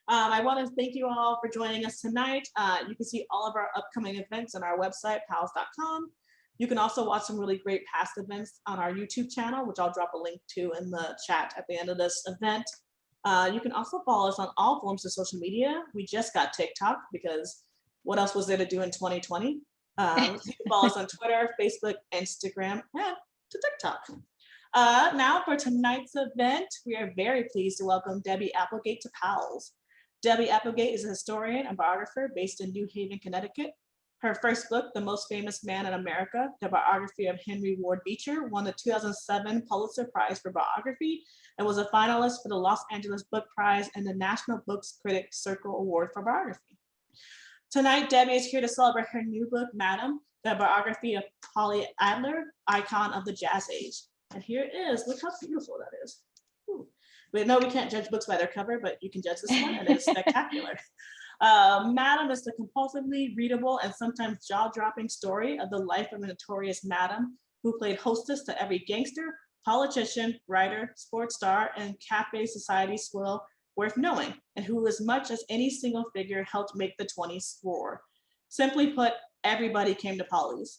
I want to thank you all for joining us tonight. You can see all of our upcoming events on our website, pals.com. You can also watch some really great past events on our YouTube channel, which I'll drop a link to in the chat at the end of this event. You can also follow us on all forms of social media. We just got TikTok because what else was there to do in 2020? You can follow us on Twitter, Facebook, Instagram, and to TikTok. Now for tonight's event, we are very pleased to welcome Debby Applegate to PALS. Debby Applegate is a historian and biographer based in New Haven, Connecticut. Her first book, The Most Famous Man in America, the biography of Henry Ward Beecher, won the 2007 Pulitzer Prize for biography and was a finalist for the Los Angeles Book Prize and the National Books Critics Circle Award for biography. Tonight, Debby is here to celebrate her new book, Madam, the biography of Polly Adler, icon of the jazz age. And here it is. Look how beautiful that is. Ooh. We know we can't judge books by their cover, but you can judge this one, and it's spectacular. Madam is the compulsively readable and sometimes jaw-dropping story of the life of a notorious madam who played hostess to every gangster, politician, writer, sports star, and cafe society swell worth knowing, and who as much as any single figure helped make the 20s roar. Simply put, everybody came to Polly's.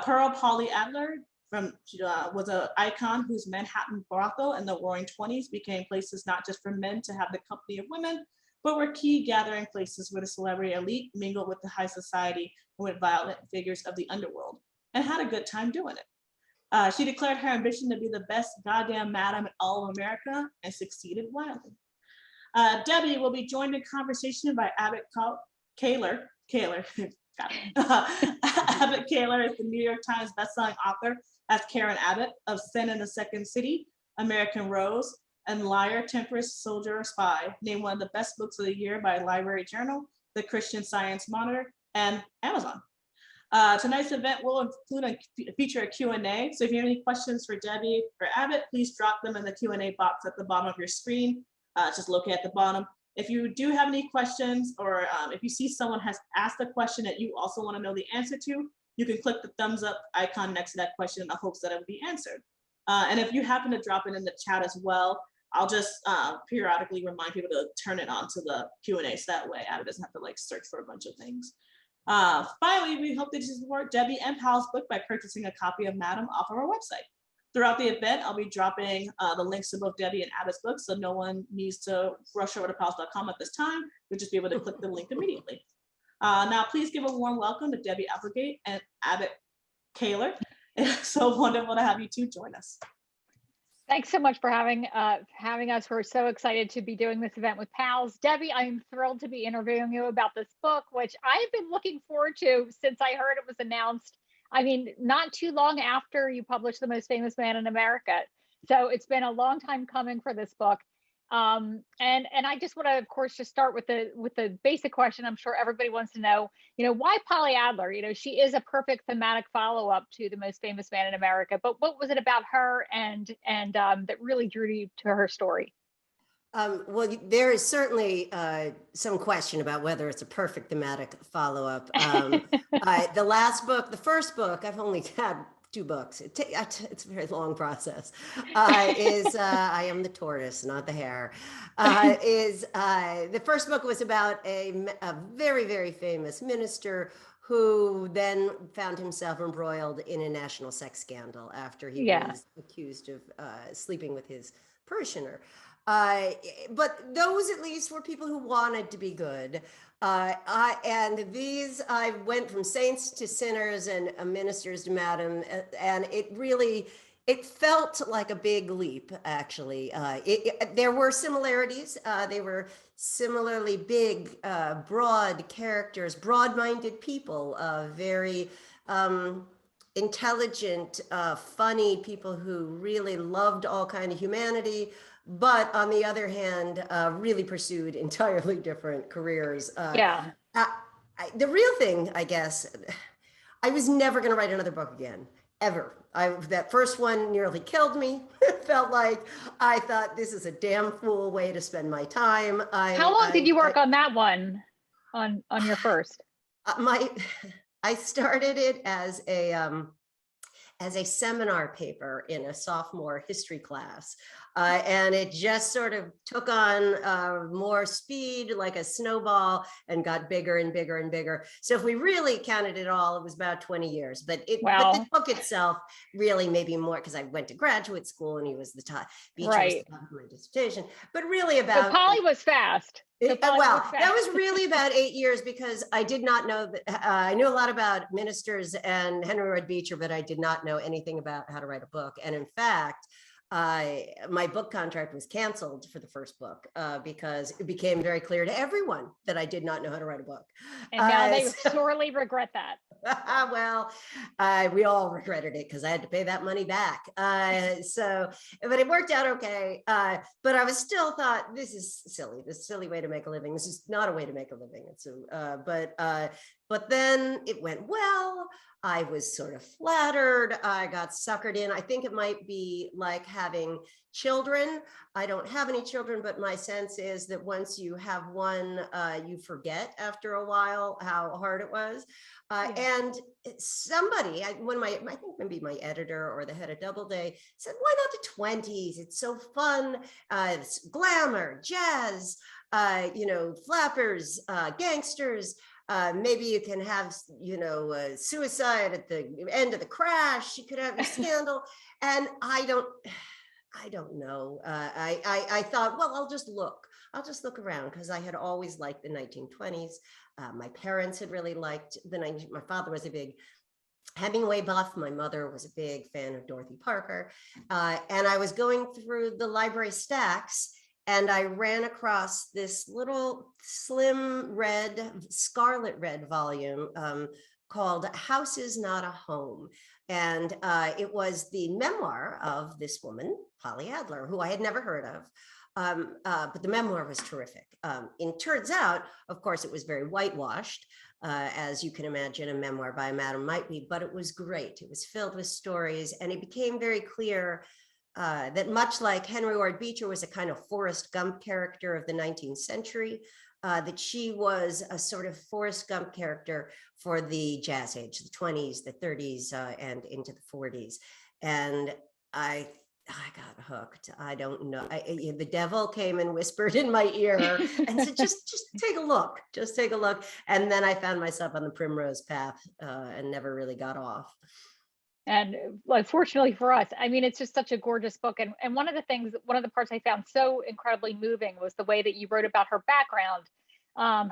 Pearl Polly Adler was an icon whose Manhattan brothel and the Roaring Twenties became places not just for men to have the company of women, but were key gathering places where the celebrity elite mingled with the high society and with violent figures of the underworld, and had a good time doing it. She declared her ambition to be the best goddamn madam in all of America and succeeded wildly. Debby will be joined in conversation by Abbott Kahler. Abbott Kahler is the New York Times bestselling author as Karen Abbott of Sin in the Second City, American Rose, and Liar, Temptress, Soldier, or Spy, named one of the best books of the year by Library Journal, the Christian Science Monitor, and Amazon. Tonight's event will feature a Q&A, so if you have any questions for Debby or Abbott, please drop them in the Q&A box at the bottom of your screen. Just locate at the bottom. If you do have any questions, or if you see someone has asked a question that you also want to know the answer to, you can click the thumbs up icon next to that question in the hopes that it will be answered. And if you happen to drop it in the chat as well, I'll just periodically remind people to turn it on to the Q&A, so that way Abbott doesn't have to like search for a bunch of things. Finally, we hope that you support Debby and Pal's book by purchasing a copy of Madam off of our website. Throughout the event, I'll be dropping the links to both Debby and Abbott's books, so no one needs to rush over to pals.com at this time. You'll just be able to click the link immediately. Now, please give a warm welcome to Debby Applegate and Abbott Kahler. It's so wonderful to have you two join us. Thanks so much for having us. We're so excited to be doing this event with pals. Debby, I'm thrilled to be interviewing you about this book, which I've been looking forward to since I heard it was announced. I mean, not too long after you published The Most Famous Man in America. So it's been a long time coming for this book. And I just want to, of course, just start with the basic question. I'm sure everybody wants to know, why Polly Adler? She is a perfect thematic follow-up to The Most Famous Man in America. But what was it about her and that really drew you to her story? Well, there is certainly some question about whether it's a perfect thematic follow-up. The last book, the first book, I've only had 2 books. It's a very long process. I Am the Tortoise, not the Hare. The first book was about a very, very famous minister who then found himself embroiled in a national sex scandal after he was accused of sleeping with his parishioner. But those at least were people who wanted to be good. And these, I went from saints to sinners and ministers to madam, and it felt like a big leap, actually. There were similarities. They were similarly big, broad characters, broad-minded people, very intelligent, funny people who really loved all kinds of humanity, but on the other hand, really pursued entirely different careers. The real thing, I guess, I was never going to write another book again, ever. That first one nearly killed me. It felt like I thought, this is a damn fool way to spend my time. How long did you work on that one, on your first? I started it as a seminar paper in a sophomore history class. And it just sort of took on more speed like a snowball and got bigger and bigger and bigger. So if we really counted it all, it was about 20 years. But the book itself really maybe more, because I went to graduate school and he was the top, Beecher was the top of my dissertation, but really about— But Polly was fast. Well, that was really about 8 years, because I did not know that I knew a lot about ministers and Henry Roth Beecher, but I did not know anything about how to write a book. And in fact, my book contract was canceled for the first book because it became very clear to everyone that I did not know how to write a book. And now they sorely regret that. Well, we all regretted it because I had to pay that money back. But it worked out okay. But I was still thought, this is silly. This is a silly way to make a living. This is not a way to make a living. But then it went well. I was sort of flattered. I got suckered in. I think it might be like having children. I don't have any children, but my sense is that once you have one, you forget after a while how hard it was. And somebody, I think maybe my editor or the head of Doubleday said, why not the 20s? It's so fun. It's glamour, jazz, flappers, gangsters. Maybe you can have, suicide at the end of the crash. You could have a scandal. And I don't know. I thought, well, I'll just look around, because I had always liked the 1920s. My parents had really liked my father was a big Hemingway buff. My mother was a big fan of Dorothy Parker. And I was going through the library stacks, and I ran across this little slim scarlet red volume called House is Not a Home. And it was the memoir of this woman, Polly Adler, who I had never heard of. But the memoir was terrific. It turns out, of course, it was very whitewashed, as you can imagine a memoir by a madam might be, but it was great. It was filled with stories, and it became very clear that much like Henry Roth Beecher was a kind of Forrest Gump character of the 19th century, that she was a sort of Forrest Gump character for the jazz age, the 20s, the 30s, and into the 40s. And I got hooked. I don't know. The devil came and whispered in my ear and said, just take a look, And then I found myself on the primrose path and never really got off. And like, fortunately for us, I mean, it's just such a gorgeous book. And one of the parts I found so incredibly moving was the way that you wrote about her background,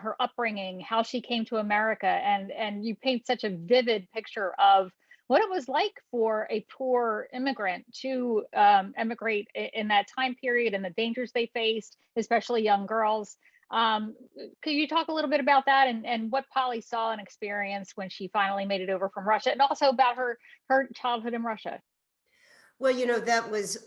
her upbringing, how she came to America. And you paint such a vivid picture of what it was like for a poor immigrant to emigrate in that time period and the dangers they faced, especially young girls. Could you talk a little bit about that and what Polly saw and experienced when she finally made it over from Russia, and also about her childhood in Russia? Well, that was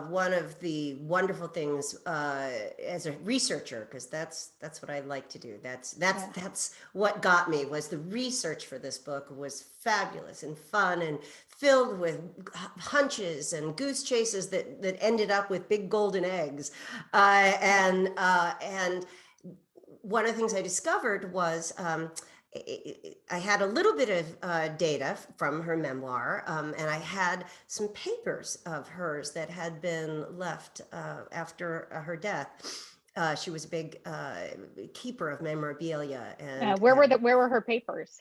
one of the wonderful things as a researcher, because that's what I like to do. That's what got me, was the research for this book was fabulous and fun and filled with hunches and goose chases that ended up with big golden eggs. And one of the things I discovered was I had a little bit of data from her memoir, and I had some papers of hers that had been left after her death. She was a big keeper of memorabilia. And where were her papers?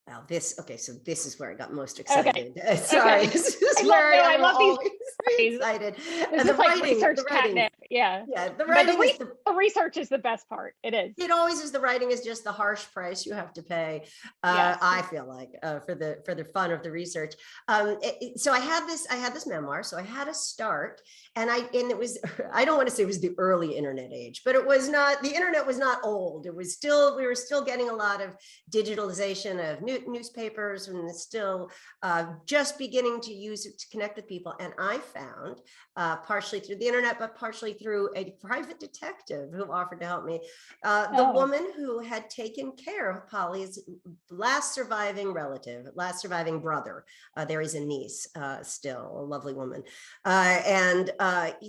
Well, so this is where I got most excited. Okay. Sorry, this is where I love these excited. This is like research catnip. Yeah. The writing the research is the best part. It is. It always is. The writing is just the harsh price you have to pay. Yes. I feel like for the fun of the research. So I had this memoir. So I had a start, and it was, I don't want to say it was the early internet age, but it was not. The internet was not old. It was still, we were still getting a lot of digitalization of newspapers, and still just beginning to use it to connect with people. And I found, partially through the internet, but partially through a private detective who offered to help me, the woman who had taken care of Polly's last surviving brother. There is a niece, still a lovely woman. And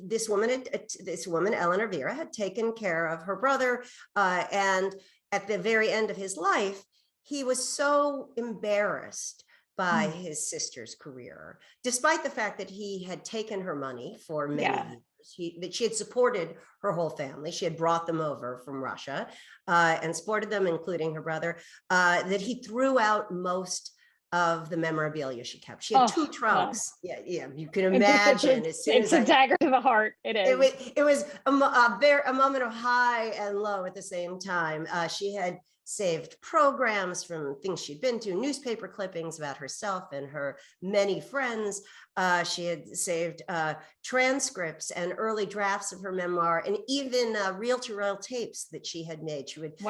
this woman, Eleanor Vera, had taken care of her brother. And at the very end of his life, he was so embarrassed by his sister's career, despite the fact that he had taken her money for many that she had supported her whole family. She had brought them over from Russia and supported them, including her brother, that he threw out most of the memorabilia she kept. She had two trunks. Yeah, you can imagine. It's a dagger to the heart. It is. It was a moment of high and low at the same time. She had saved programs from things she'd been to, newspaper clippings about herself and her many friends. She had saved transcripts and early drafts of her memoir, and even reel-to-reel tapes that she had made. She would sit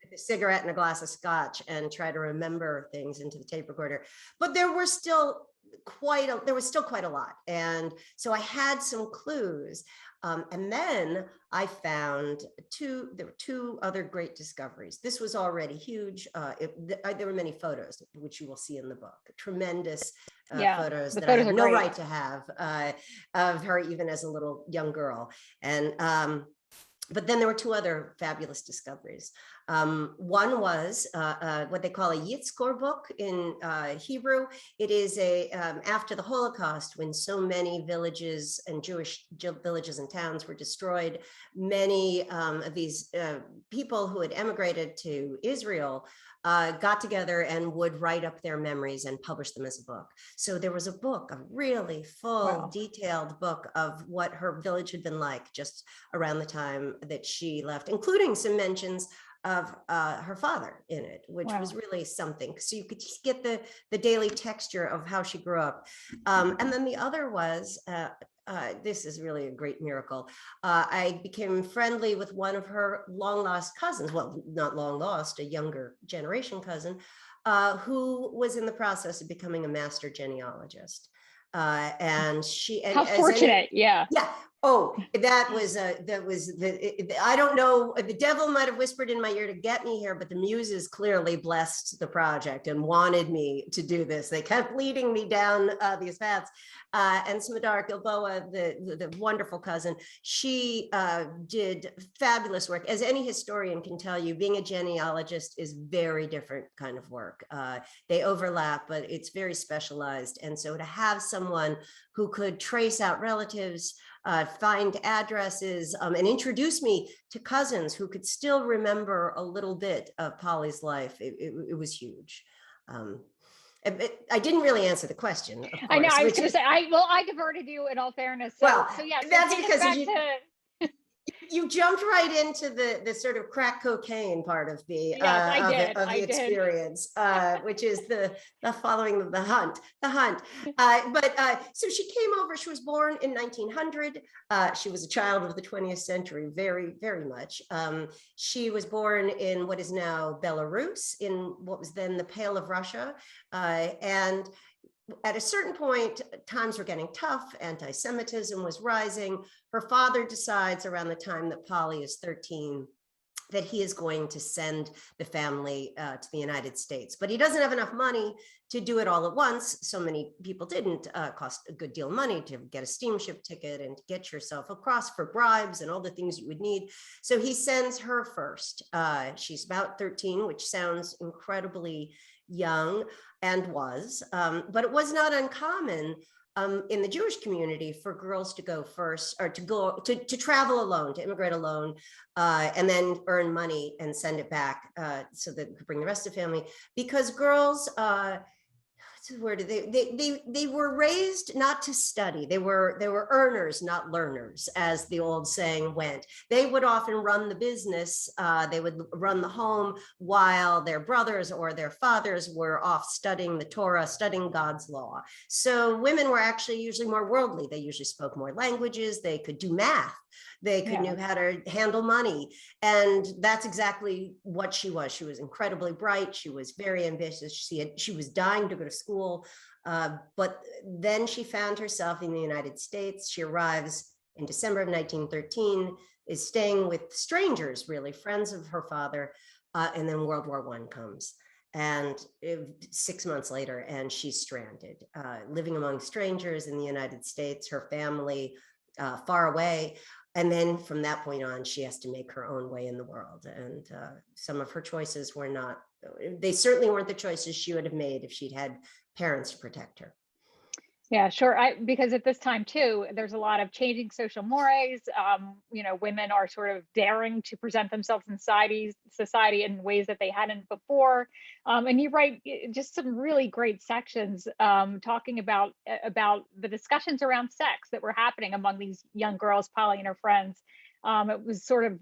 with a cigarette and a glass of scotch and try to remember things into the tape recorder. But there was still quite a lot. And so I had some clues. And then I found there were two other great discoveries. This was already huge. There were many photos, which you will see in the book, tremendous photos that I had no right to have of her, even as a little young girl. And but then there were two other fabulous discoveries. One was what they call a Yitzkor book in Hebrew. It is after the Holocaust, when so many villages and Jewish villages and towns were destroyed, many of these people who had emigrated to Israel got together and would write up their memories and publish them as a book. So there was a book, a really full, detailed book of what her village had been like just around the time that she left, including some mentions of her father in it, which was really something. So you could just get the daily texture of how she grew up. And then the other was, this is really a great miracle. I became friendly with one of her long lost cousins, well, not long lost, a younger generation cousin, who was in the process of becoming a master genealogist. And she, how fortunate, yeah. Oh, that was I don't know, the devil might have whispered in my ear to get me here, but the muses clearly blessed the project and wanted me to do this. They kept leading me down these paths. And Smadar Gilboa, the wonderful cousin, she did fabulous work. As any historian can tell you, being a genealogist is very different kind of work. They overlap, but it's very specialized. And so to have someone who could trace out relatives, find addresses, and introduce me to cousins who could still remember a little bit of Polly's life, it was huge. I didn't really answer the question, of course. I know, I was going to say, I diverted you in all fairness. So yeah, so that's because you jumped right into the sort of crack cocaine part of the experience, which is the following the hunt. So she came over. She was born in 1900. She was a child of the 20th century, very, very much. She was born in what is now Belarus, in what was then the Pale of Russia, and at a certain point, times were getting tough. Anti-Semitism was rising. Her father decides around the time that Polly is 13 that he is going to send the family to the United States. But he doesn't have enough money to do it all at once. So many people didn't. Cost a good deal of money to get a steamship ticket and to get yourself across for bribes and all the things you would need. So he sends her first. She's about 13, which sounds incredibly young, and was, but it was not uncommon in the Jewish community for girls to go first, or to travel alone, to immigrate alone, and then earn money and send it back so that they could bring the rest of the family. Because girls, they were raised not to study. They were earners, not learners, as the old saying went. They would often run the business. They would run the home while their brothers or their fathers were off studying the Torah, studying God's law. So women were actually usually more worldly. They usually spoke more languages. They could do math. They knew how to handle money. And that's exactly what she was. She was incredibly bright. She was very ambitious. She was dying to go to school. But then she found herself in the United States. She arrives in December of 1913, is staying with strangers, really, friends of her father. And then World War I comes. And 6 months later, and she's stranded, living among strangers in the United States, her family far away. And then from that point on, she has to make her own way in the world. And some of her choices they certainly weren't the choices she would have made if she'd had parents to protect her. Yeah, sure. Because at this time too, there's a lot of changing social mores. Women are sort of daring to present themselves in society in ways that they hadn't before. And you write just some really great sections talking about the discussions around sex that were happening among these young girls, Polly and her friends. It was sort of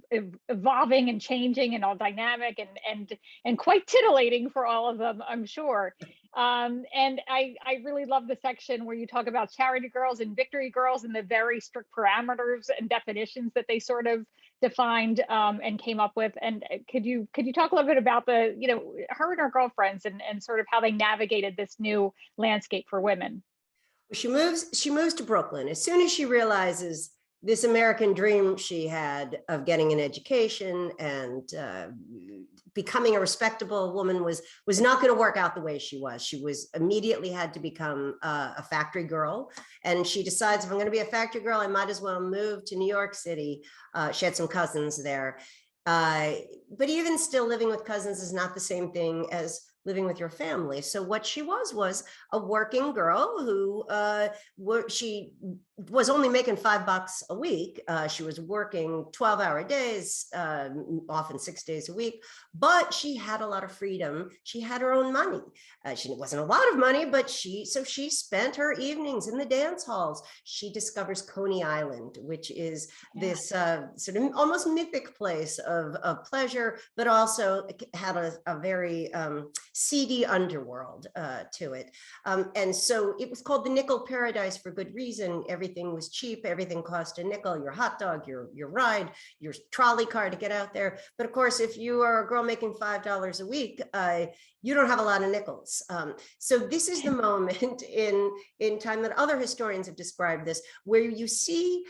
evolving and changing and all dynamic and quite titillating for all of them, I'm sure. And I really love the section where you talk about charity girls and victory girls and the very strict parameters and definitions that they sort of defined and came up with. And could you talk a little bit about her and her girlfriends and sort of how they navigated this new landscape for women? She moves to Brooklyn as soon as she realizes this American dream she had of getting an education and becoming a respectable woman was not going to work out the way she was. She was immediately had to become a factory girl. And she decides, if I'm going to be a factory girl, I might as well move to New York City. She had some cousins there. But even still, living with cousins is not the same thing as living with your family. So what she was a working girl who she was only making $5 a week. She was working 12-hour days, often 6 days a week, but she had a lot of freedom. She had her own money. It wasn't a lot of money, but she spent her evenings in the dance halls. She discovers Coney Island, which is this sort of almost mythic place of pleasure, but also had a very seedy underworld to it. And so it was called the Nickel Paradise for good reason. Everything was cheap. Everything cost a nickel, your hot dog, your ride, your trolley car to get out there. But of course, if you are a girl making $5 a week, you don't have a lot of nickels. So this is the moment in time that other historians have described this, where you see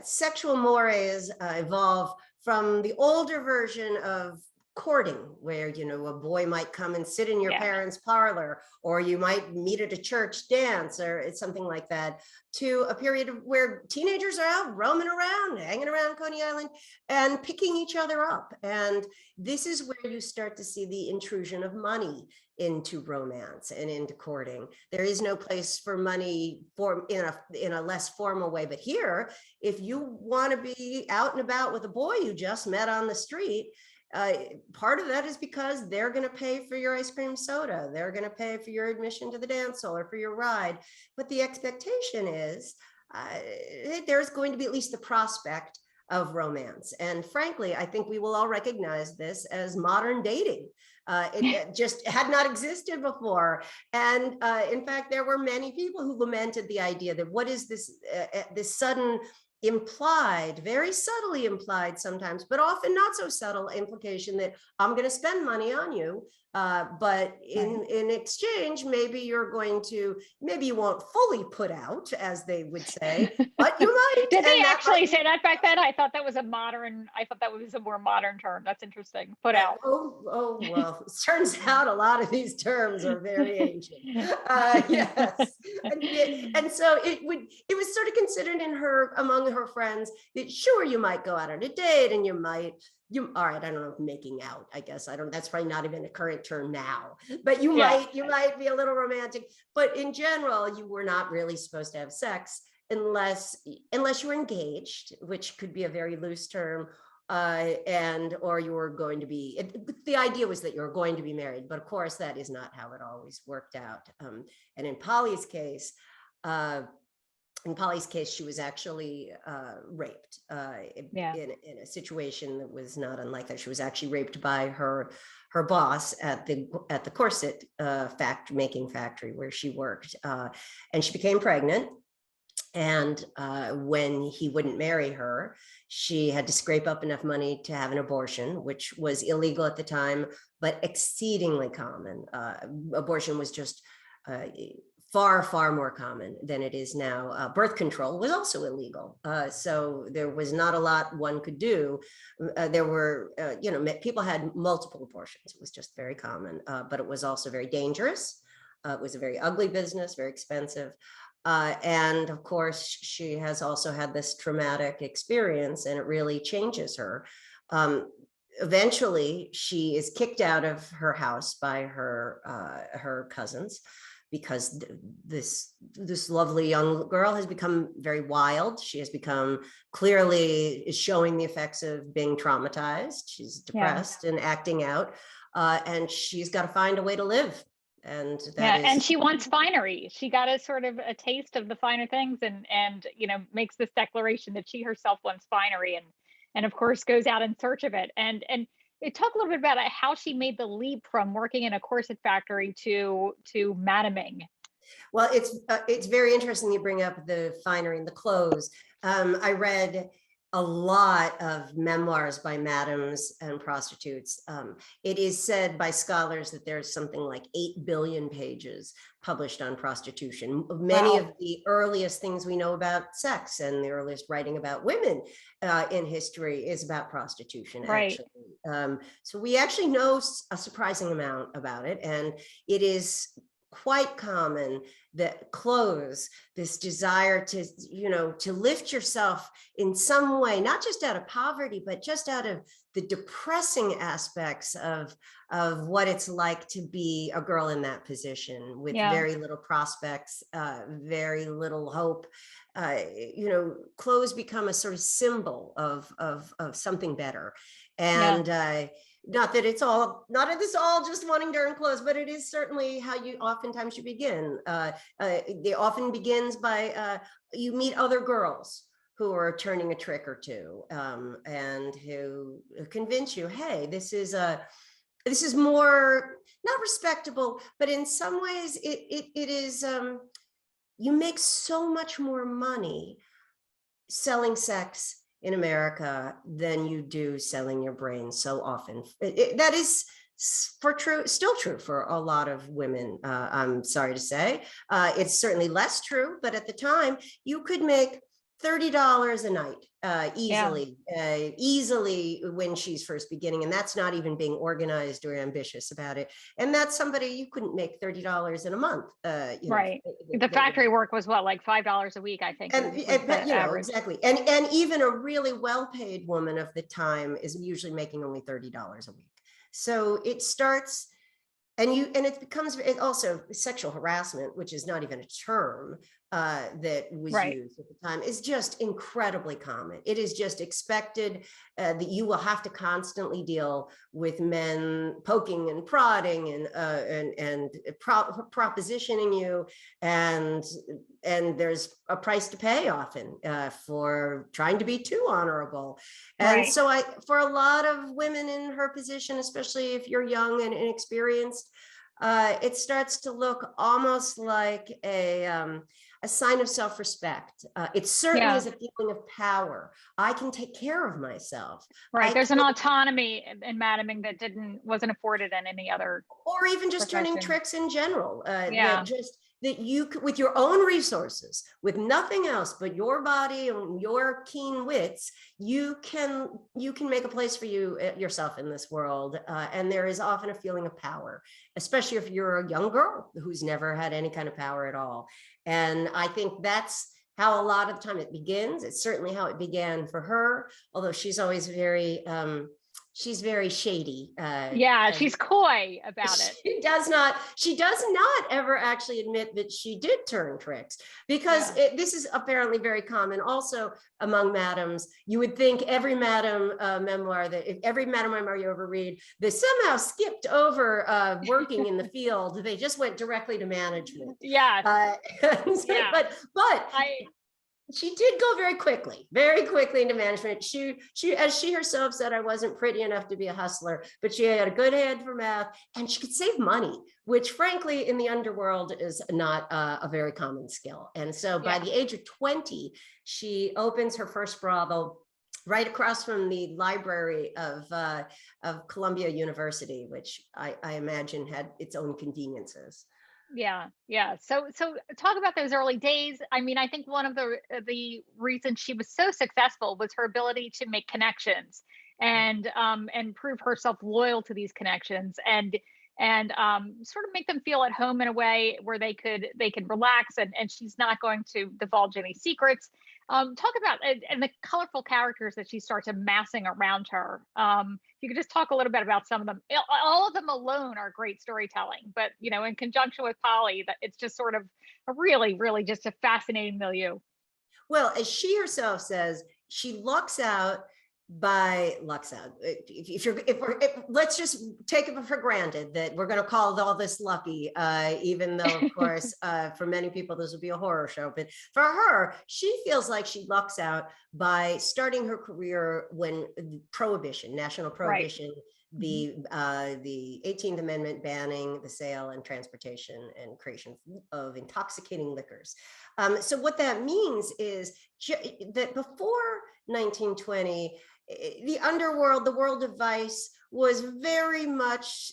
sexual mores evolve from the older version of courting, where a boy might come and sit in your parents' parlor, or you might meet at a church dance, or it's something like that, to a period of where teenagers are out roaming around, hanging around Coney Island and picking each other up. And this is where you start to see the intrusion of money into romance and into courting. There is no place for money in a less formal way. But here, if you want to be out and about with a boy you just met on the street, part of that is because they're going to pay for your ice cream soda. They're going to pay for your admission to the dance hall or for your ride. But the expectation is there's going to be at least the prospect of romance. And frankly, I think we will all recognize this as modern dating. It just had not existed before. And in fact, there were many people who lamented the idea that what is this sudden implied, very subtly implied sometimes, but often not so subtle implication that I'm going to spend money on you. But in exchange, maybe you won't fully put out, as they would say, but you might. Did they actually say that back then? I thought that was a more modern term. That's interesting. Put out. Oh, well, it turns out a lot of these terms are very ancient. Yes. And so it was sort of considered among her friends that sure, you might go out on a date and all right, I don't know if making out, I guess, that's probably not even a current term now, but you might be a little romantic, but in general, you were not really supposed to have sex unless you were engaged, which could be a very loose term, or you were going to be, the idea was that you're going to be married, but of course that is not how it always worked out. And in Polly's case, she was actually raped in a situation that was not unlike that. She was actually raped by her boss at the corset making factory where she worked, and she became pregnant. And when he wouldn't marry her, she had to scrape up enough money to have an abortion, which was illegal at the time, but exceedingly common. Abortion was just far, far more common than it is now. Birth control was also illegal. So there was not a lot one could do. There were, people had multiple abortions. It was just very common, but it was also very dangerous. It was a very ugly business, very expensive. And of course, she has also had this traumatic experience, and it really changes her. Eventually, she is kicked out of her house by her cousins, because this lovely young girl has become very wild. She has become clearly is showing the effects of being traumatized. She's depressed and acting out, and she's got to find a way to live. And and she wants finery. She got a sort of a taste of the finer things, and makes this declaration that she herself wants finery, and of course goes out in search of it. And talk a little bit about how she made the leap from working in a corset factory to madaming. Well, it's very interesting you bring up the finery and the clothes. I read a lot of memoirs by madams and prostitutes. It is said by scholars that there's something like 8 billion pages published on prostitution. Many of the earliest things we know about sex and the earliest writing about women in history is about prostitution, actually. So we actually know a surprising amount about it, and it is quite common that clothes, this desire to lift yourself in some way, not just out of poverty, but just out of the depressing aspects of what it's like to be a girl in that position with very little prospects, very little hope. Clothes become a sort of symbol of something better. And not that it's all just wanting to earn clothes, but it is certainly how oftentimes you begin. It often begins by you meet other girls who are turning a trick or two, and who convince you, hey, this is more not respectable, but in some ways it is. You make so much more money selling sex in America than you do selling your brain so often. That is still true for a lot of women, I'm sorry to say. It's certainly less true, but at the time you could make $30 a night easily when she's first beginning. And that's not even being organized or ambitious about it. And that's somebody you couldn't make $30 in a month. The factory work was what, like $5 a week, I think. And exactly. And even a really well-paid woman of the time is usually making only $30 a week. So it starts, and it becomes also sexual harassment, which is not even a term that was used at the time, is just incredibly common. It is just expected that you will have to constantly deal with men poking and prodding and propositioning you, and there's a price to pay often for trying to be too honorable. And so for a lot of women in her position, especially if you're young and inexperienced, it starts to look almost like a sign of self-respect. It certainly is a feeling of power. I can take care of myself. There's an autonomy in madaming that wasn't afforded in any other, or even just turning tricks in general. That you, with your own resources, with nothing else but your body and your keen wits, you can make a place for yourself in this world. And there is often a feeling of power, especially if you're a young girl who's never had any kind of power at all. And I think that's how a lot of the time it begins. It's certainly how it began for her, although she's always she's very shady. She's coy about it. She does not ever actually admit that she did turn tricks, because this is apparently very common also among madams. You would think every madam memoir you ever read, they somehow skipped over working in the field. They just went directly to management. But she did go very quickly into management. She, as she herself said, I wasn't pretty enough to be a hustler, but she had a good head for math, and she could save money, which frankly in the underworld is not a very common skill. And so by the age of 20, she opens her first brothel right across from the library of Columbia University, which I imagine had its own conveniences. So talk about those early days. I mean, I think one of the reasons she was so successful was her ability to make connections and prove herself loyal to these connections, and sort of make them feel at home in a way where they could relax, and she's not going to divulge any secrets. Talk about and the colorful characters that she starts amassing around her. If you could just talk a little bit about some of them. All of them alone are great storytelling, but in conjunction with Polly, that it's just sort of a really, really just a fascinating milieu. Well, as she herself says, she lucks out. Let's just take it for granted that we're going to call all this lucky, even though of course for many people this would be a horror show, but for her, she feels like she lucks out by starting her career when national prohibition, right. The 18th Amendment banning the sale and transportation and creation of intoxicating liquors. So what that means is that before 1920, the underworld, the world of vice, was very much,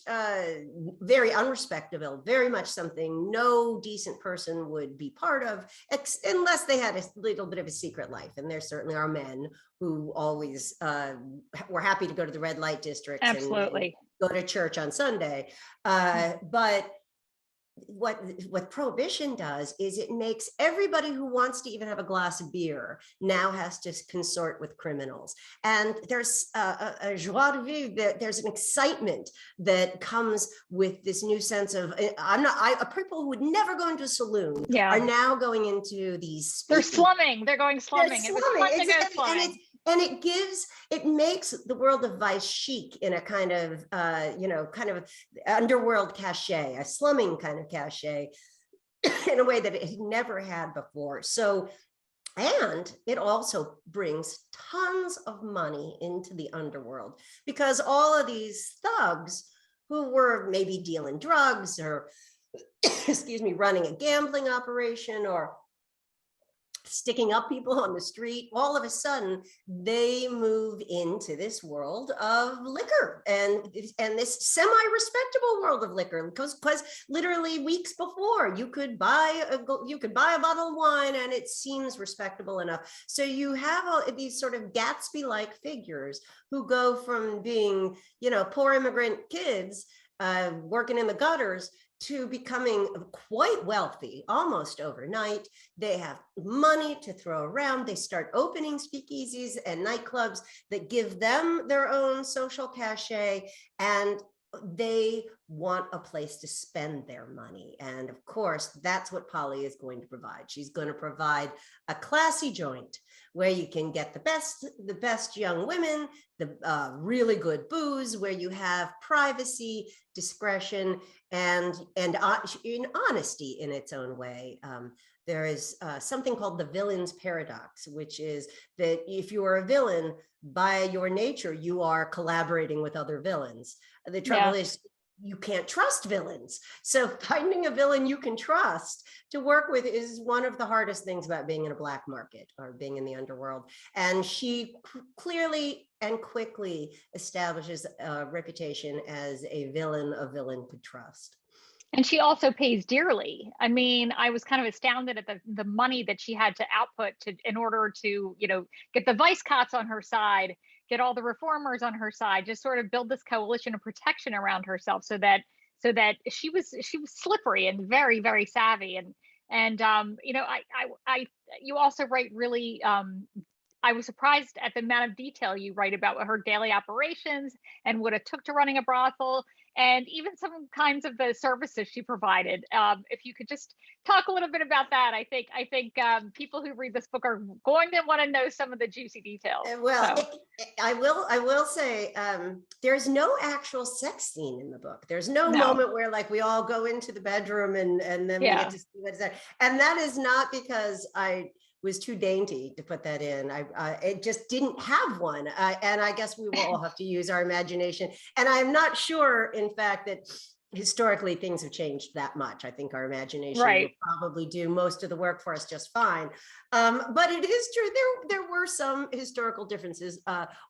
very unrespectable, very much something no decent person would be part of, unless they had a little bit of a secret life. And there certainly are men who always were happy to go to the red light districts and go to church on Sunday. But what prohibition does is it makes everybody who wants to even have a glass of beer now has to consort with criminals. And there's a joie de vivre, there's an excitement that comes with this new sense of, people who would never go into a saloon are now going into these. They're slumming, they're going slumming. And it makes the world of vice chic in a kind of, kind of underworld cachet, a slumming kind of cachet in a way that it had never had before. So, and it also brings tons of money into the underworld because all of these thugs who were maybe dealing drugs or, running a gambling operation or sticking up people on the street, all of a sudden they move into this world of liquor and this semi-respectable world of liquor, because literally weeks before you could buy a bottle of wine and it seems respectable enough. So you have all these sort of Gatsby-like figures who go from being, poor immigrant kids working in the gutters to becoming quite wealthy almost overnight. They have money to throw around. They start opening speakeasies and nightclubs that give them their own social cachet, and they want a place to spend their money. And of course, that's what Polly is going to provide. She's going to provide a classy joint where you can get the best young women, the really good booze, where you have privacy, discretion, and in honesty in its own way. There is something called the villain's paradox, which is that if you are a villain, by your nature, you are collaborating with other villains. The trouble is, you can't trust villains. So finding a villain you can trust to work with is one of the hardest things about being in a black market or being in the underworld. And she clearly and quickly establishes a reputation as a villain could trust. And she also pays dearly. I mean, I was kind of astounded at the money that she had to output in order to, get the vice cops on her side, get all the reformers on her side, just sort of build this coalition of protection around herself, so that she was slippery and very, very savvy. And you also write really. I was surprised at the amount of detail you write about her daily operations and what it took to running a brothel, and even some kinds of the services she provided. If you could just talk a little bit about that, I think people who read this book are going to want to know some of the juicy details. I will say there's no actual sex scene in the book. There's no moment where like we all go into the bedroom and then we get to see what's there. And that is not because I was too dainty to put that in. It just didn't have one. And I guess we will all have to use our imagination. And I'm not sure, in fact, that historically things have changed that much. I think our imagination will probably do most of the work for us just fine. But it is true, there were some historical differences.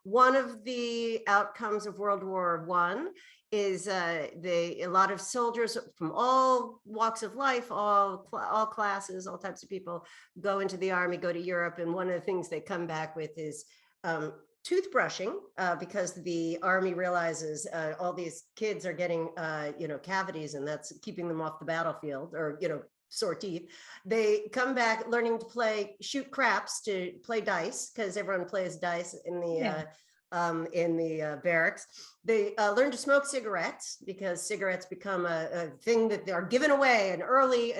One of the outcomes of World War I is a lot of soldiers from all walks of life, all classes, all types of people go into the army, go to Europe. And one of the things they come back with is toothbrushing, because the army realizes all these kids are getting, cavities, and that's keeping them off the battlefield, or, sore teeth. They come back learning to shoot craps, to play dice, because everyone plays dice in the barracks. They learn to smoke cigarettes, because cigarettes become a thing that they are given away, an early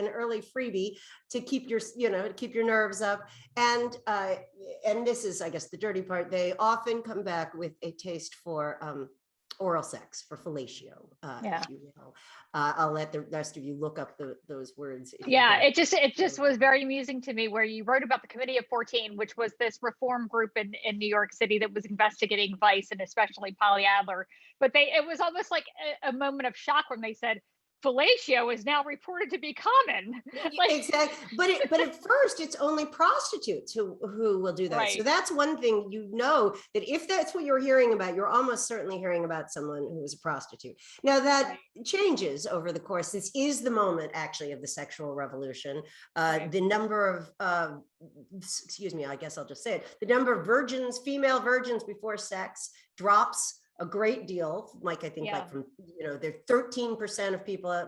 freebie to keep your nerves up. And this is, I guess, the dirty part. They often come back with a taste for oral sex, for fellatio, if you will. I'll let the rest of you look up those words. It just was very amusing to me, where you wrote about the Committee of 14, which was this reform group in New York City that was investigating vice, and especially Polly Adler. But it was almost like a moment of shock when they said, fellatio is now reported to be common. Exactly. But at first, it's only prostitutes who will do that. Right. So that's one thing, that if that's what you're hearing about, you're almost certainly hearing about someone who is a prostitute. Now that changes over the course. This is the moment, actually, of the sexual revolution. The number of, excuse me, I guess I'll just say it. The number of female virgins before sex drops a great deal. Like, I think like from, there 13% of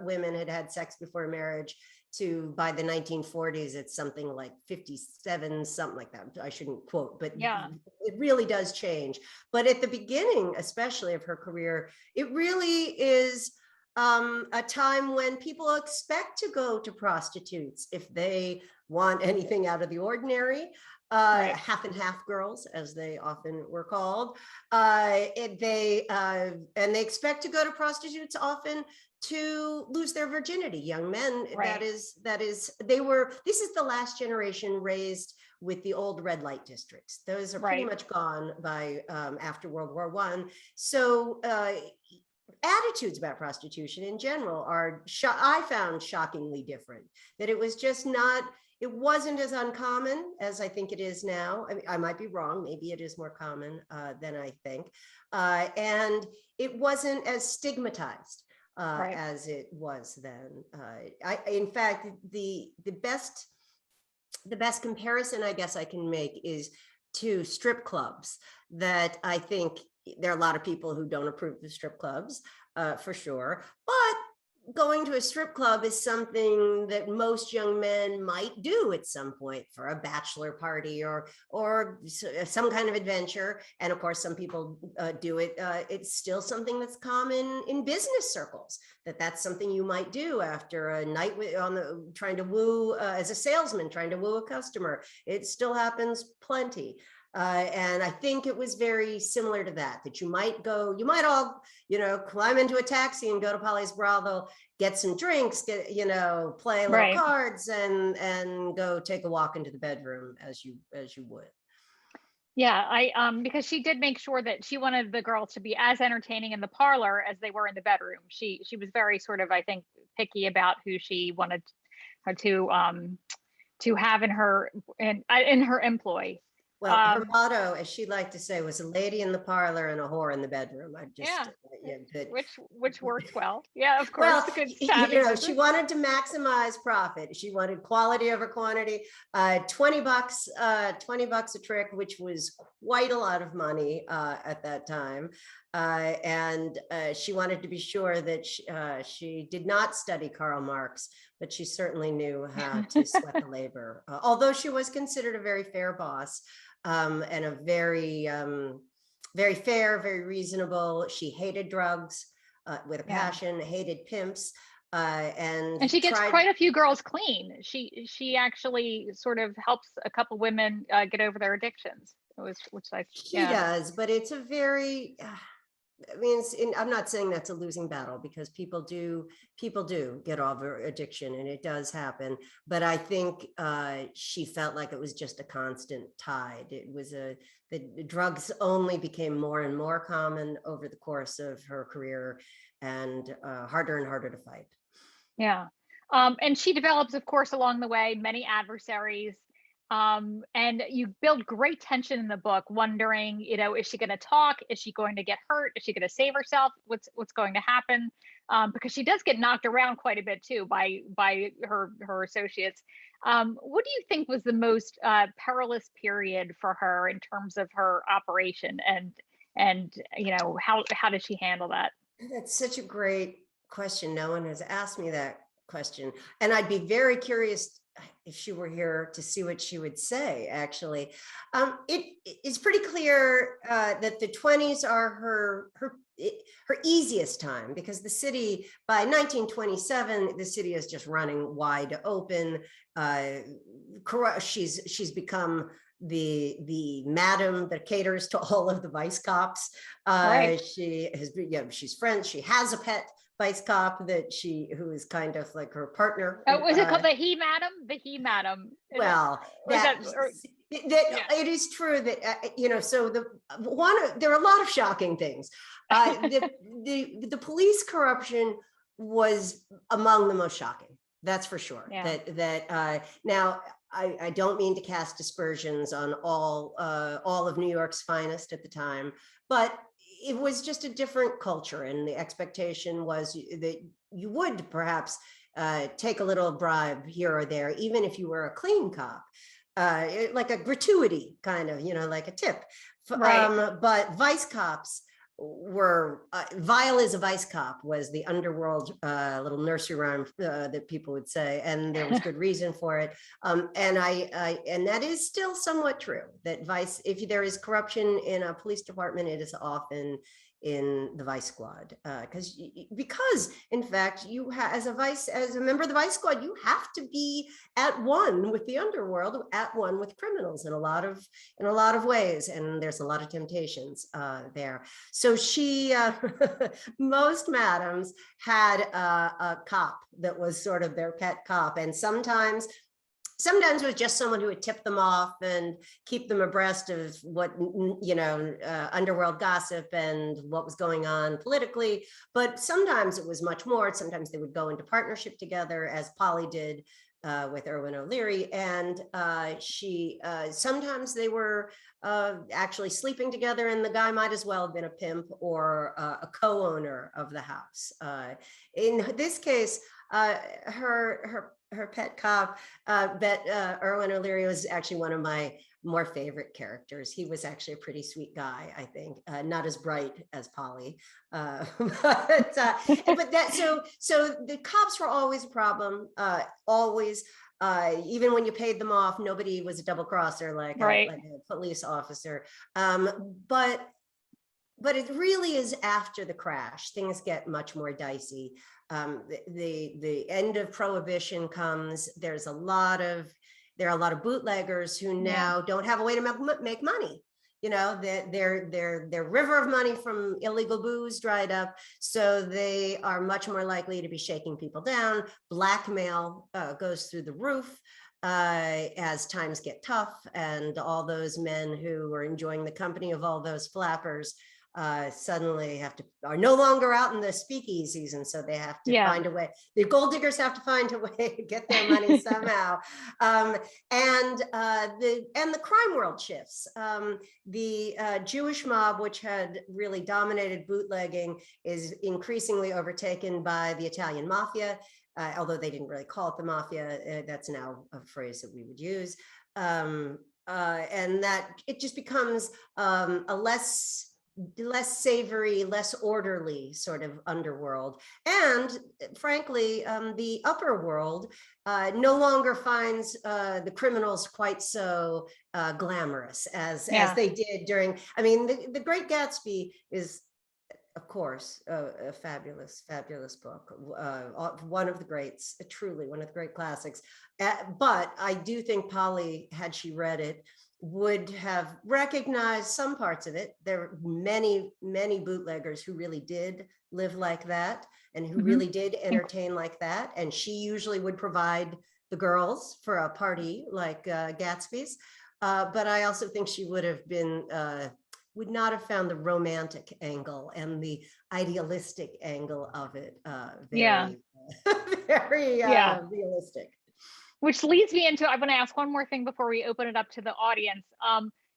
women had sex before marriage, to by the 1940s, it's something like 57, something like that. I shouldn't quote, but it really does change. But at the beginning, especially of her career, it really is a time when people expect to go to prostitutes if they want anything out of the ordinary. Half and half girls, as they often were called. And they expect to go to prostitutes often to lose their virginity. Young men, this is the last generation raised with the old red light districts. Those are pretty much gone by after World War I. So attitudes about prostitution in general I found shockingly different. That it was just not. It wasn't as uncommon as I think it is now. I mean, I might be wrong. Maybe it is more common than I think. And it wasn't as stigmatized as it was then. In fact, the best comparison I guess I can make is to strip clubs. That I think there are a lot of people who don't approve of strip clubs, for sure. But going to a strip club is something that most young men might do at some point for a bachelor party or some kind of adventure. And of course, some people do it. It's still something that's common in business circles, that's something you might do after a night trying to woo, as a salesman, trying to woo a customer. It still happens plenty. And I think it was very similar to that you might all, climb into a taxi and go to Polly's brothel, get some drinks, play little cards and go take a walk into the bedroom as you would. Yeah, because she did make sure that she wanted the girls to be as entertaining in the parlor as they were in the bedroom. She was very sort of, I think, picky about who she wanted her to have in her employ. Well, her motto, as she liked to say, was a lady in the parlor and a whore in the bedroom. Which works well. Yeah, of course. Well, she wanted to maximize profit. She wanted quality over quantity. $20 a trick, which was quite a lot of money at that time. And she wanted to be sure that she did not study Karl Marx, but she certainly knew how to sweat the labor. Although she was considered a very fair boss. And a very, very fair, very reasonable. She hated drugs with a passion, hated pimps. And she gets quite a few girls clean. She actually sort of helps a couple women get over their addictions. She does, but it's a very, I'm not saying that's a losing battle, because people do get over addiction, and it does happen. But I think she felt like it was just a constant tide. It was the drugs only became more and more common over the course of her career, and harder and harder to fight. Yeah. And she develops, of course, along the way, many adversaries. And you build great tension in the book, wondering, is she going to talk? Is she going to get hurt? Is she going to save herself? What's going to happen? Because she does get knocked around quite a bit too by her associates. What do you think was the most perilous period for her in terms of her operation, and how did she handle that? That's such a great question. No one has asked me that question. And I'd be very curious if she were here to see what she would say, actually. It's pretty clear that the 20s are her easiest time, because the city, by 1927, the city is just running wide open. She's become the madam that caters to all of the vice cops. Right. She has been, she's friends. She has a pet vice cop who is kind of like her partner. Oh, was it called the he madam? The he madam. Well, it is true that so there are a lot of shocking things. The police corruption was among the most shocking. That's for sure. Yeah. Now I don't mean to cast aspersions on all of New York's finest at the time, but it was just a different culture, and the expectation was that you would perhaps take a little bribe here or there, even if you were a clean cop, like a gratuity kind of, like a tip. Right. But vice cops were vile as a vice cop was the underworld little nursery rhyme that people would say, and there was good reason for it. And that is still somewhat true, that if there is corruption in a police department, it is often in the vice squad, because in fact as a member of the vice squad, you have to be at one with the underworld, at one with criminals in a lot of ways, and there's a lot of temptations there. So she most madams had a cop that was sort of their pet cop, and sometimes it was just someone who would tip them off and keep them abreast of what, underworld gossip and what was going on politically. But sometimes it was much more. Sometimes they would go into partnership together, as Polly did with Erwin O'Leary. And sometimes they were actually sleeping together, and the guy might as well have been a pimp or a co-owner of the house. In this case, her pet cop, Erwin O'Leary, was actually one of my more favorite characters. He was actually a pretty sweet guy, I think, not as bright as Polly, so the cops were always a problem, always. Even when you paid them off, nobody was a double crosser like a police officer. But it really is after the crash, things get much more dicey. The end of Prohibition comes. There are a lot of bootleggers who now don't have a way to make money. Their river of money from illegal booze dried up, so they are much more likely to be shaking people down. Blackmail goes through the roof as times get tough, and all those men who are enjoying the company of all those flappers suddenly are no longer out in the speakeasies, and so they have to find a way. The gold diggers have to find a way to get their money somehow. And the crime world shifts. The Jewish mob, which had really dominated bootlegging, is increasingly overtaken by the Italian mafia, although they didn't really call it the mafia. That's now a phrase that we would use. And that it just becomes a less savory, less orderly sort of underworld. And frankly, the upper world no longer finds the criminals quite so glamorous as they did during, The Great Gatsby is, of course, a fabulous book, one of the greats, truly one of the great classics. But I do think Polly, had she read it, would have recognized some parts of it. There are many bootleggers who really did live like that, and who really did entertain like that. And she usually would provide the girls for a party like Gatsby's. But I also think she would not have found the romantic angle and the idealistic angle of it very realistic. Which leads me into, I want to ask one more thing before we open it up to the audience.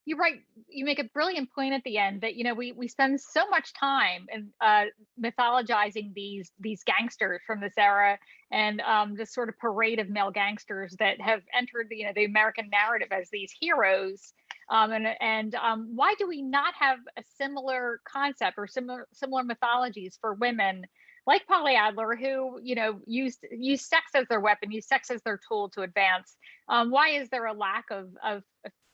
You're right. You make a brilliant point at the end that, we spend so much time in mythologizing these gangsters from this era, and this sort of parade of male gangsters that have entered the American narrative as these heroes. Why do we not have a similar concept or similar mythologies for women like Polly Adler, who, used sex as their weapon, used sex as their tool to advance. Why is there a lack of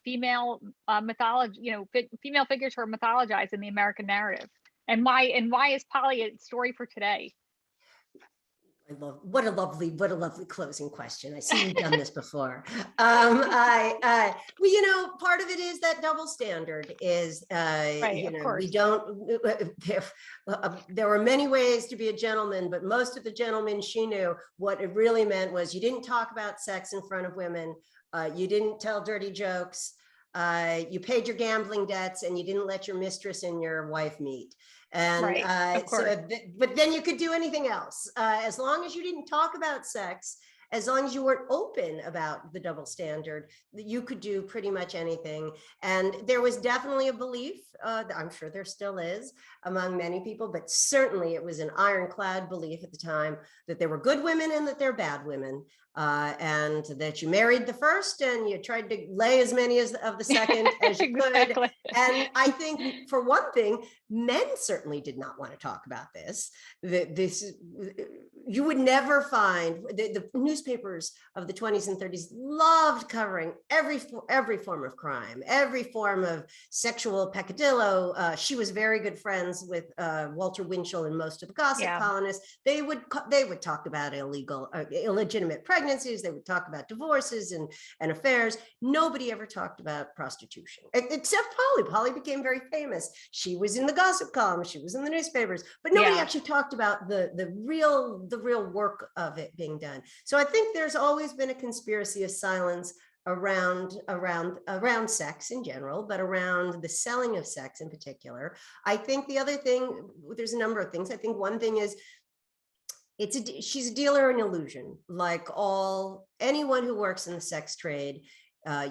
female mythology, female figures who are mythologized in the American narrative? And why is Polly a story for today? What a lovely closing question. I see you've done this before. Well, part of it is that double standard is, Right, of course. we don't, there were many ways to be a gentleman, but most of the gentlemen she knew, what it really meant was you didn't talk about sex in front of women. You didn't tell dirty jokes. You paid your gambling debts, and you didn't let your mistress and your wife meet. And right, of course. but then you could do anything else, as long as you didn't talk about sex, as long as you weren't open about the double standard, you could do pretty much anything. And there was definitely a belief, I'm sure there still is among many people, but certainly it was an ironclad belief at the time that there were good women and that there are bad women. And that you married the first and you tried to lay as many of the second as you Exactly. could. And I think, for one thing, men certainly did not want to talk about this. You would never find, the newspapers of the 20s and 30s loved covering every form of crime, every form of sexual peccadillo. She was very good friends with Walter Winchell and most of the gossip columnists. They would talk about illegitimate pregnancies. They would talk about divorces and affairs. Nobody ever talked about prostitution, except Polly. Polly became very famous. She was in the gossip column. She was in the newspapers, but nobody actually talked about the real work of it being done. So I think there's always been a conspiracy of silence around sex in general, but around the selling of sex in particular. I think the other thing, there's a number of things. I think one thing is, she's a dealer in illusion. Like anyone who works in the sex trade,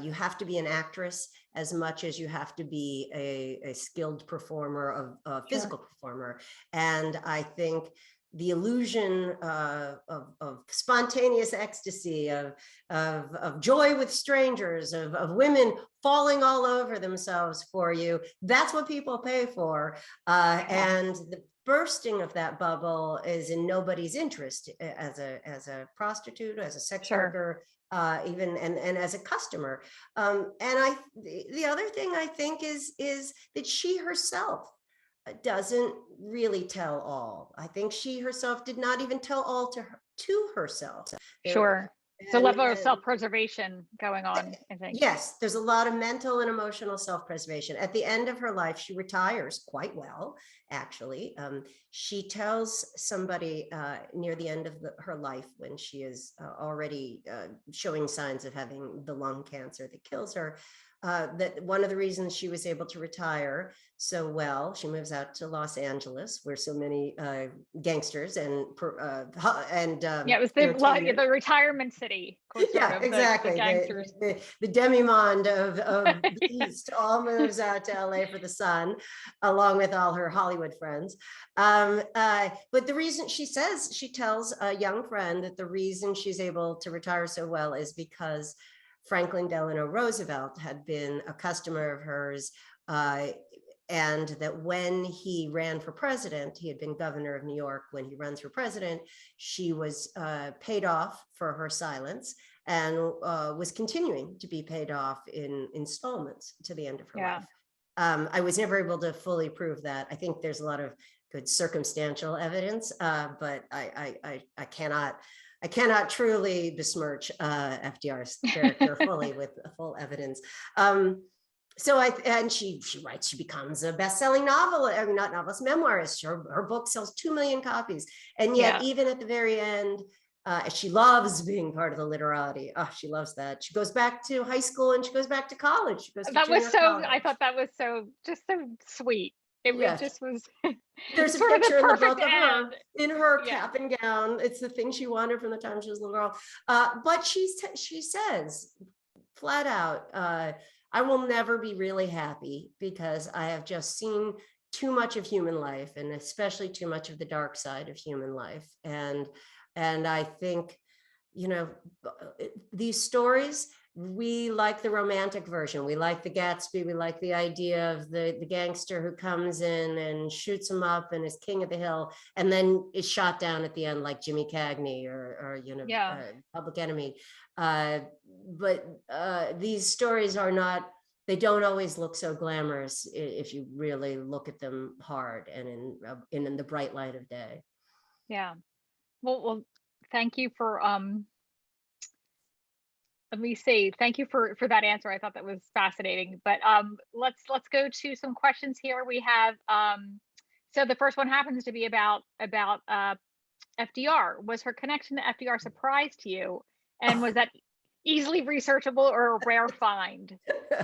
you have to be an actress as much as you have to be a skilled performer, a physical performer. And I think the illusion of spontaneous ecstasy, of joy with strangers, of women falling all over themselves for you, that's what people pay for. And the bursting of that bubble is in nobody's interest, as a prostitute, as a sex worker, even and as a customer. The other thing I think is that she herself doesn't really tell all. I think she herself did not even tell all to herself. Sure. It's a level of self-preservation going on, I think. Yes, there's a lot of mental and emotional self-preservation. At the end of her life, she retires quite well, actually. She tells somebody near the end of her life, when she is already showing signs of having the lung cancer that kills her, that one of the reasons she was able to retire so well, she moves out to Los Angeles, where so many gangsters and it was the retirement city. Exactly. The gangsters. The demi-monde of the East all moves out to LA for the sun, along with all her Hollywood friends. But the reason she tells a young friend that the reason she's able to retire so well is because Franklin Delano Roosevelt had been a customer of hers, and that when he ran for president, he had been governor of New York. When he runs for president, she was paid off for her silence, and was continuing to be paid off in installments to the end of her life. I was never able to fully prove that. I think there's a lot of good circumstantial evidence, but I cannot truly besmirch FDR's character fully with full evidence. She writes, she becomes a best-selling not novelist, memoirist. Her book sells 2 million copies. And yet, even at the very end, she loves being part of the literati. Oh, she loves that. She goes back to high school and she goes back to college. She goes to college. I thought that was so sweet. It just was. There's a picture in the book of her in her cap and gown. It's the thing she wanted from the time she was a little girl. But she says flat out, I will never be really happy because I have just seen too much of human life, and especially too much of the dark side of human life. And I think, these stories, we like the romantic version. We like the Gatsby. We like the idea of the gangster who comes in and shoots him up and is king of the hill, and then is shot down at the end, like Jimmy Cagney or Public Enemy. But these stories are not. They don't always look so glamorous if you really look at them hard and in the bright light of day. Yeah. Well, thank you for let me see. Thank you for that answer. I thought that was fascinating. But let's go to some questions here. We have so the first one happens to be about FDR. Was her connection to FDR a surprise to you? And was that easily researchable or a rare find?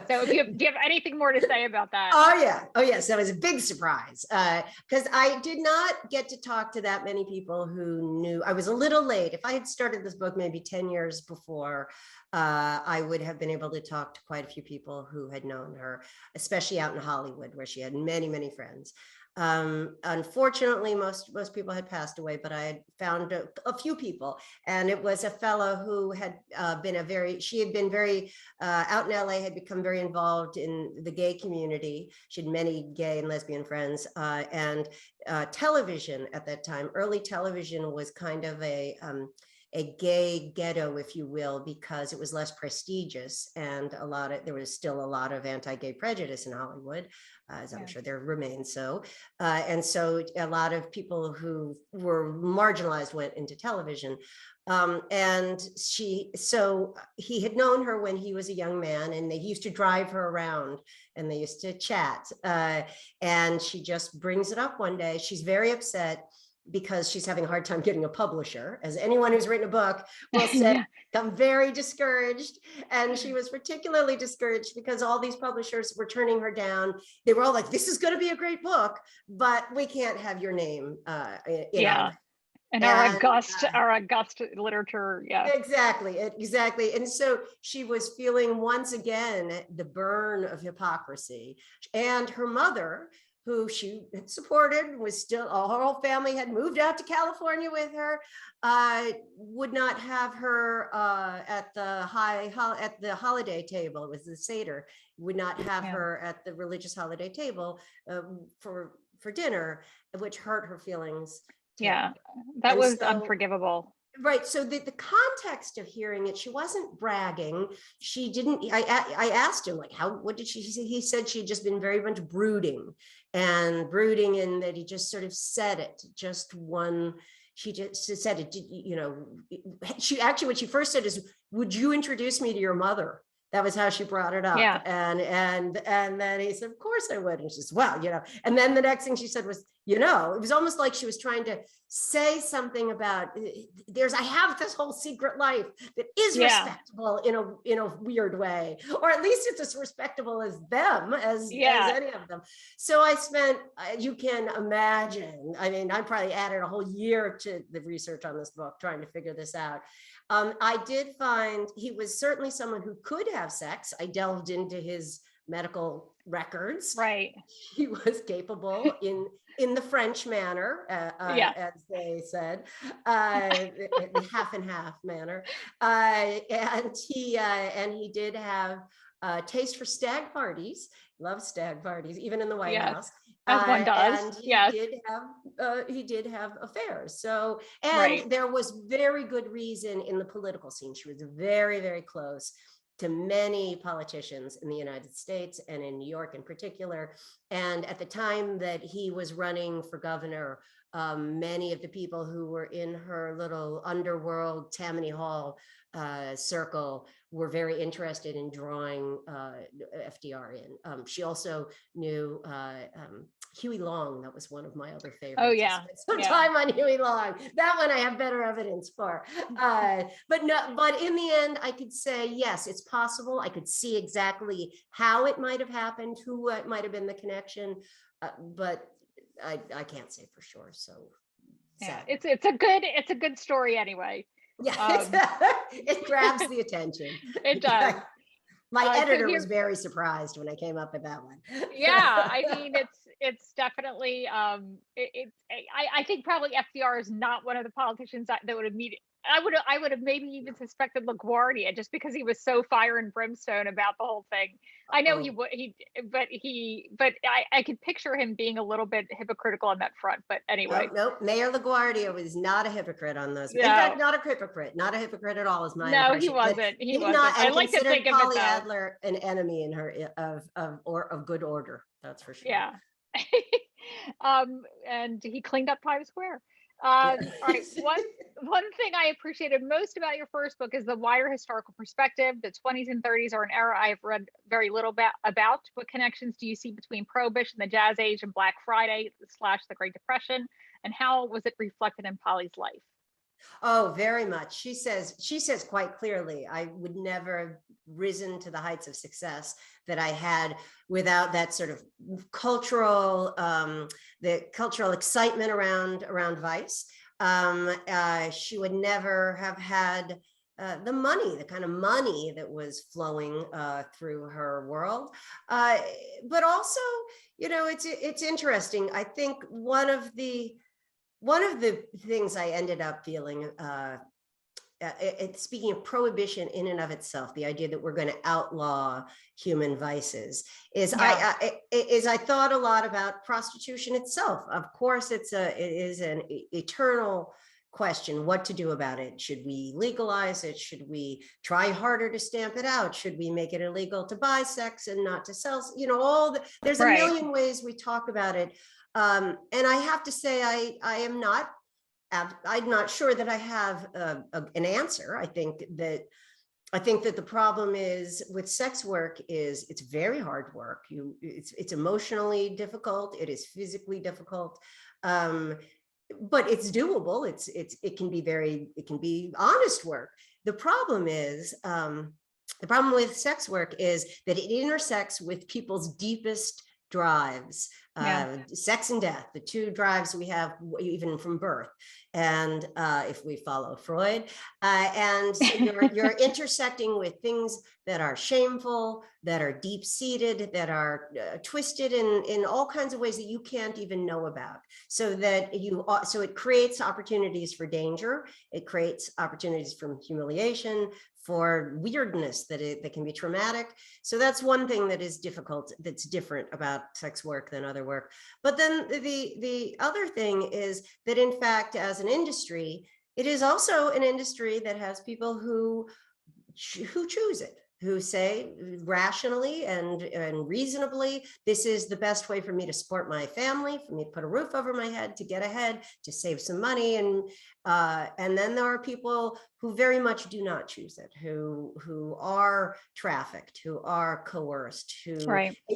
So do you have anything more to say about that? Oh yes, that was a big surprise, because I did not get to talk to that many people who knew. I was a little late. If I had started this book maybe 10 years before, I would have been able to talk to quite a few people who had known her, especially out in Hollywood, where she had many friends. Unfortunately, most people had passed away, but I had found a few people, and it was a fellow who had she had been very out in LA, had become very involved in the gay community. She had many gay and lesbian friends, and television at that time, early television, was kind of a gay ghetto, if you will, because it was less prestigious, and there was still a lot of anti-gay prejudice in Hollywood, as I'm sure there remains so. And so a lot of people who were marginalized went into television. And he had known her when he was a young man, and they used to drive her around and they used to chat. And she just brings it up one day. She's very upset because she's having a hard time getting a publisher, as anyone who's written a book will say. I'm very discouraged. And she was particularly discouraged because all these publishers were turning her down. They were all like, this is going to be a great book, but we can't have your name and our august literature. Exactly. And so she was feeling once again the burn of hypocrisy. And her mother, who she had supported, was still, her whole family had moved out to California with her, would not have her at the holiday table. It was the Seder, would not have her at the religious holiday table for dinner, which hurt her feelings. That was unforgivable. Right. So the context of hearing it, she wasn't bragging. She didn't, I asked him, like, what did she say? He said she'd just been very much brooding, and that he just sort of said it, she just said it, she actually, what she first said is, would you introduce me to your mother? That was how she brought it up. And then he said, of course I would. And she says, well, and then the next thing she said was, it was almost like she was trying to say something about I have this whole secret life that is respectable in a weird way, or at least it's as respectable as them, as any of them. So I spent, you can imagine, I mean, I probably added a whole year to the research on this book, trying to figure this out. I did find he was certainly someone who could have sex. I delved into his medical records. Right. He was capable in the French manner, as they said, the half and half manner. And he did have a taste for stag parties. Loved stag parties, even in the White House. As one does. And he did have affairs. So, and there was very good reason in the political scene. She was very, very close to many politicians in the United States and in New York in particular. And at the time that he was running for governor, many of the people who were in her little underworld Tammany Hall circle were very interested in drawing FDR in. She also knew Huey Long. That was one of my other favorites. Oh yeah, some time on Huey Long. That one I have better evidence for. But in the end, I could say yes, it's possible. I could see exactly how it might have happened, who might have been the connection, but I can't say for sure. So yeah, it's a good story anyway. Yeah, it grabs the attention. It does. My editor was very surprised when I came up with that one. Yeah, I mean, it's definitely I think probably FDR is not one of the politicians that would have I would have maybe even suspected LaGuardia just because he was so fire and brimstone about the whole thing. I know he would but I could picture him being a little bit hypocritical on that front. But anyway. Nope. Mayor LaGuardia was not a hypocrite on those. No. In fact, not a hypocrite at all is my impression. He wasn't. He wasn't. Not, I like to think of Polly it though. Adler an enemy in her of good order. That's for sure. Yeah. And he cleaned up Times Square. All right. One thing I appreciated most about your first book is the wider historical perspective. The 20s and 30s are an era I have read very little about. What connections do you see between Prohibition, the Jazz Age, and Black Friday / the Great Depression? And how was it reflected in Polly's life? Oh, very much. She says quite clearly, I would never have risen to the heights of success that I had without that sort of cultural, the cultural excitement around vice. She would never have had the kind of money that was flowing through her world. But also, it's interesting. I think one of the things I ended up feeling, speaking of prohibition in and of itself, the idea that we're going to outlaw human vices, is I thought a lot about prostitution itself. Of course, it is an eternal question what to do about it. Should we legalize it? Should we try harder to stamp it out? Should we make it illegal to buy sex and not to sell? There's a million ways we talk about it. And I have to say, I'm not sure that I have an answer. I think that the problem is with sex work is it's very hard work. It's emotionally difficult. It is physically difficult, but it's doable. It can be honest work. The problem with sex work is that it intersects with people's deepest drives, sex and death, the two drives we have even from birth. And if we follow Freud, and so you're intersecting with things that are shameful, that are deep-seated, that are twisted in all kinds of ways that you can't even know about. So it creates opportunities for danger. It creates opportunities for humiliation, for weirdness that can be traumatic. So that's one thing that is difficult, that's different about sex work than other work. But then the other thing is that, in fact, as an industry, it is also an industry that has people who choose it, who say rationally and reasonably, this is the best way for me to support my family, for me to put a roof over my head, to get ahead, to save some money. And then there are people who very much do not choose it, who are trafficked, who are coerced, who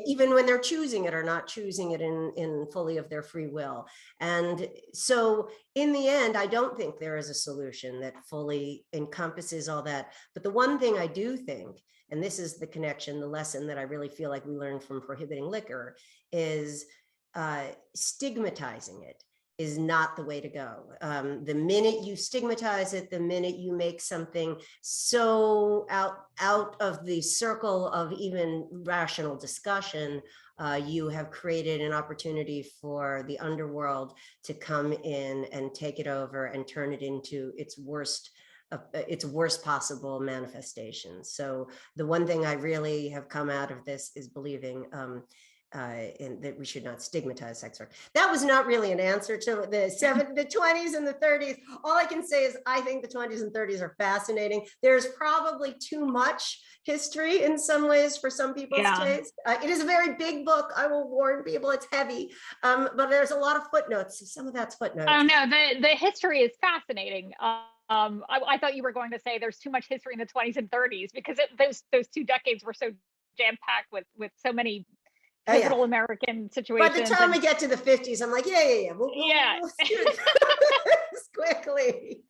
even when they're choosing it are not choosing it in fully of their free will. And so in the end, I don't think there is a solution that fully encompasses all that. But the one thing I do think, and this is the connection, the lesson that I really feel like we learned from prohibiting liquor, is stigmatizing it is not the way to go. The minute you stigmatize it, the minute you make something so out of the circle of even rational discussion, you have created an opportunity for the underworld to come in and take it over and turn it into its worst possible manifestation. So the one thing I really have come out of this is believing and that we should not stigmatize sex work. That was not really an answer to the 20s and the 30s. All I can say is I think the 20s and 30s are fascinating. There's probably too much history in some ways for some people's taste. It is a very big book. I will warn people, it's heavy, but there's a lot of footnotes. So some of that's footnotes. Oh no, the history is fascinating. I thought you were going to say there's too much history in the 20s and 30s because those 2 decades were so jam-packed with so many pivotal American situations. By the time we get to the 50s, I'm like, we'll do this quickly.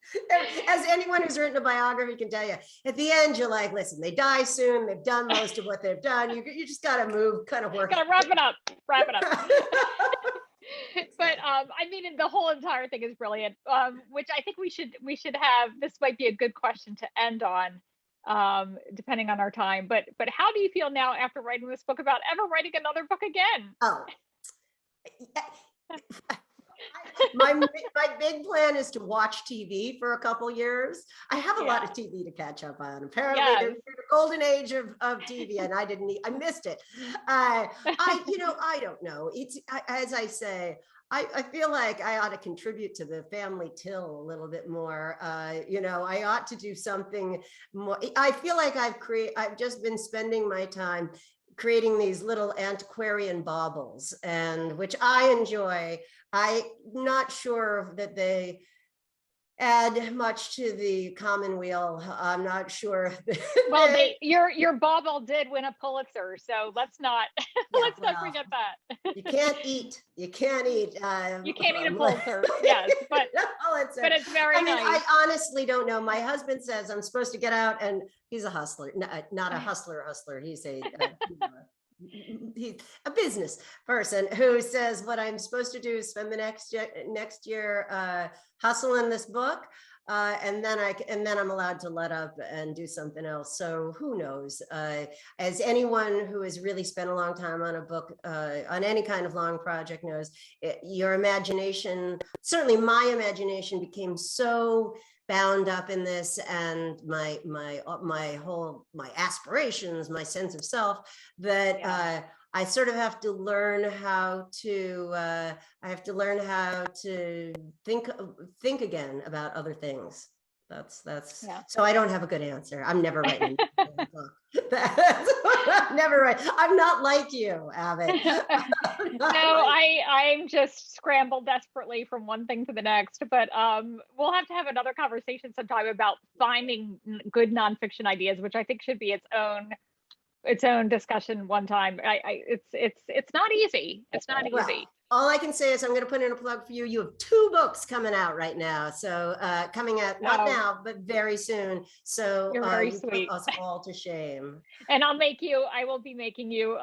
As anyone who's written a biography can tell you, at the end, you're like, listen, they die soon. They've done most of what they've done. You just got to move, kind of work. Got to wrap it up. But I mean, the whole entire thing is brilliant, which I think we should have. This might be a good question to end on, depending on our time. But how do you feel now after writing this book about ever writing another book again? Oh, My big plan is to watch TV for a couple years. I have a lot of TV to catch up on. Apparently, there's a golden age of TV, and I missed it. I don't know. It's as I say. I feel like I ought to contribute to the family till a little bit more. I ought to do something more. I feel like I've just been spending my time creating these little antiquarian baubles, and which I enjoy. I'm not sure that they add much to the commonweal. I'm not sure. Well, your bauble did win a Pulitzer, so let's not forget that. You can't eat. You can't eat a Pulitzer. Yes, but it's very nice. I honestly don't know. My husband says I'm supposed to get out, and he's a hustler, not a hustler. He's he's a business person who says what I'm supposed to do is spend the next year hustling this book, and then I'm allowed to let up and do something else. So who knows? As anyone who has really spent a long time on a book, on any kind of long project knows, your imagination, certainly my imagination, became so bound up in this, and my aspirations, my sense of self, that I sort of have to learn how to think again about other things. That's so I don't have a good answer. I'm never writing a book. Never write. I'm not like you, Abbott. No, I'm just scrambled desperately from one thing to the next. But we'll have to have another conversation sometime about finding good nonfiction ideas, which I think should be its own discussion one time. It's not easy. It's not easy. All I can say is I'm going to put in a plug for you. You have 2 books coming out right now. So coming out, not now, but very soon. So you're very sweet. Put us all to shame. And I will be making you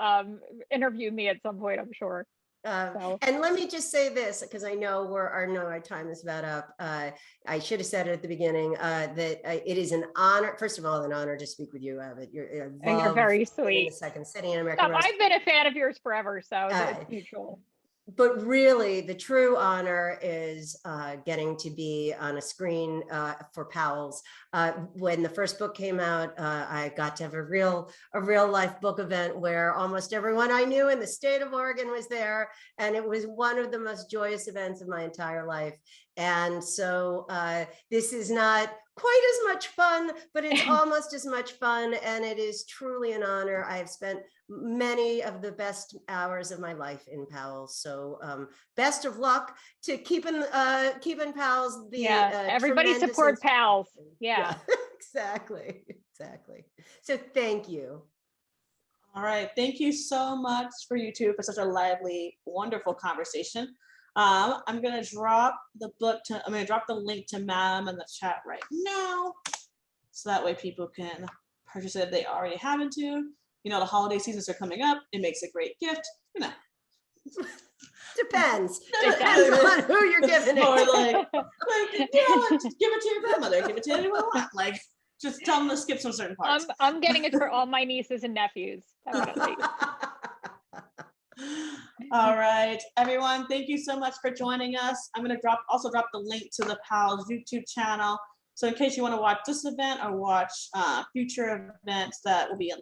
interview me at some point, I'm sure. And let me just say this, because I know our time is about up. I should have said it at the beginning, that it is an honor, first of all, an honor to speak with you, Abbott. You're very sweet. The second city in American. I've been a fan of yours forever, so it's mutual. But really, the true honor is getting to be on a screen for Powell's. When the first book came out, I got to have a real life book event where almost everyone I knew in the state of Oregon was there, and it was one of the most joyous events of my entire life. And so this is not quite as much fun, but it's almost as much fun, and it is truly an honor. I have spent many of the best hours of my life in Powell's. So best of luck to keeping Powell's. Everybody support Powell's. Yeah. Exactly. So thank you. All right. Thank you so much for you two for such a lively, wonderful conversation. I'm going to drop the link to Madam in the chat right now, so that way people can purchase it if they already haven't to. The holiday seasons are coming up. It makes a great gift, Depends on who you're giving it. Or just give it to your grandmother, give it to anyone you want. Just tell them to skip some certain parts. I'm getting it for all my nieces and nephews. Definitely. All right, everyone, thank you so much for joining us. I'm going to also drop the link to the Powell's YouTube channel. So in case you want to watch this event or watch future events that will be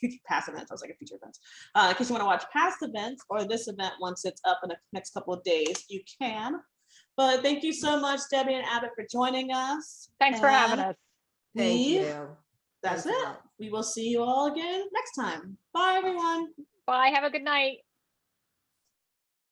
future past events, I was like a future events. In case you want to watch past events or this event once it's up in the next couple of days, you can. But thank you so much, Debbie and Abbott, for joining us. Thanks for having us. Thank you. That's it. We will see you all again next time. Bye, everyone. Bye. Have a good night.